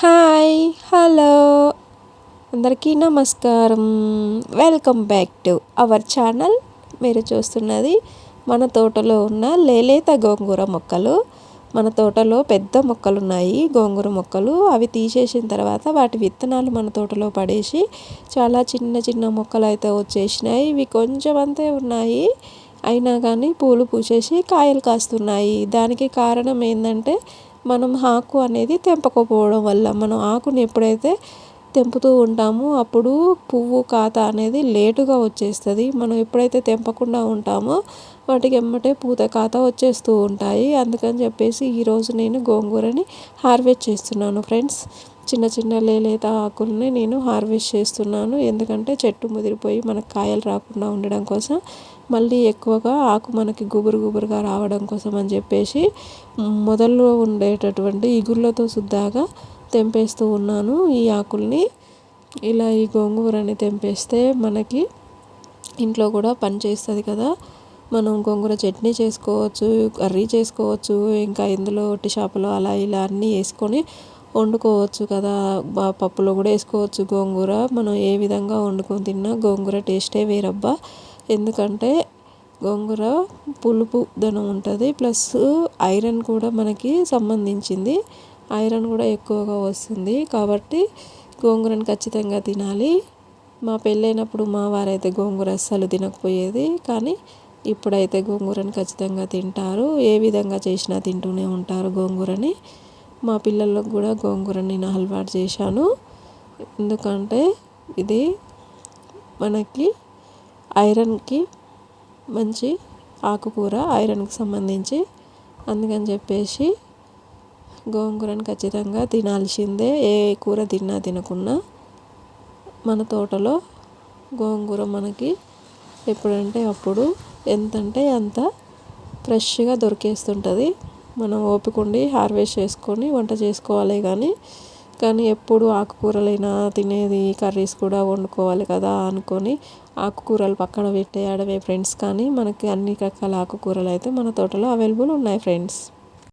Hi hello అందరికీ నమస్కారం. Welcome back to our channel. మీరు చూస్తున్నది మన తోటలో ఉన్న లేలేత గోంగూర మొక్కలు. మన తోటలో పెద్ద మొక్కలు ఉన్నాయి, గోంగూర మొక్కలు. అవి తీసేసిన తర్వాత వాటి విత్తనాలు మన తోటలో పడేసి చాలా చిన్న చిన్న మొక్కలు అయితే వచ్చేసినాయి. ఇవి కొంచెం అంతే ఉన్నాయి, అయినా కానీ పూలు పూసేసి కాయలు కాస్తున్నాయి. దానికి కారణం ఏంటంటే మనం ఆకు అనేది తెంపకపోవడం వల్ల. మనం ఆకుని ఎప్పుడైతే తెంపుతూ ఉంటామో అప్పుడు పువ్వు కాత అనేది లేటుగా వచ్చేస్తుంది. మనం ఎప్పుడైతే తెంపకుండా ఉంటామో వాటికి ఎమ్మటే పూత కాత వచ్చేస్తూ ఉంటాయి. అందుకని చెప్పేసి ఈరోజు నేను గోంగూరని హార్వెస్ట్ చేస్తున్నాను ఫ్రెండ్స్. చిన్న చిన్న లేలేత ఆకుల్ని నేను హార్వెస్ట్ చేస్తున్నాను, ఎందుకంటే చెట్టు ముదిరిపోయి మనకు కాయలు రాకుండా ఉండడం కోసం, మళ్ళీ ఎక్కువగా ఆకు మనకి గుబురుగా రావడం కోసం అని చెప్పేసి మొదల్లో ఉండేటటువంటి ఇగుర్లతో శుద్ధాగా తెంపేస్తూ ఉన్నాను ఈ ఆకుల్ని. ఇలా ఈ గోంగూరని తెంపేస్తే మనకి ఇంట్లో కూడా పని చేస్తుంది కదా. మనం గోంగూర చట్నీ చేసుకోవచ్చు, కర్రీ చేసుకోవచ్చు, ఇంకా ఇందులో ఒట్టి చేపలు అలా ఇలా అన్నీ వేసుకొని వండుకోవచ్చు కదా. పప్పులో కూడా వేసుకోవచ్చు గోంగూర. మనం ఏ విధంగా వండుకొని తిన్నా గోంగూర టేస్టే వేరబ్బా. ఎందుకంటే గోంగూర పులుపు ధనం ఉంటుంది, ప్లస్ ఐరన్ కూడా మనకి సంబంధించింది. ఐరన్ కూడా ఎక్కువగా వస్తుంది కాబట్టి గోంగూరని ఖచ్చితంగా తినాలి. మా పెళ్ళైనప్పుడు మా వారైతే గోంగూర అస్సలు తినకపోయేది, కానీ ఇప్పుడైతే గోంగూరని ఖచ్చితంగా తింటారు. ఏ విధంగా చేసినా తింటూనే ఉంటారు గోంగూరని. మా పిల్లలకు కూడా గోంగూరని నేను అలవాటు చేశాను, ఎందుకంటే ఇది మనకి ఐరన్కి మంచి ఆకుకూర, ఐరన్కి సంబంధించి. అందుకని చెప్పేసి గోంగూరని ఖచ్చితంగా తినాల్సిందే. ఏ కూర తిన్నా తినకున్నా మన తోటలో గోంగూర మనకి ఎప్పుడంటే అప్పుడు, ఎంతంటే అంత ఫ్రెష్గా దొరికేస్తుంటుంది. మనం ఓపికండి హార్వెస్ట్ చేసుకొని వంట చేసుకోవాలి. కానీ ఎప్పుడు ఆకుకూరలైనా తినేది, కర్రీస్ కూడా వండుకోవాలి కదా అనుకొని ఆకుకూరలు పక్కన పెట్టేయడమే ఫ్రెండ్స్. కానీ మనకి అన్ని రకాల ఆకుకూరలు అయితే మన తోటలో అవైలబుల్ ఉన్నాయి ఫ్రెండ్స్.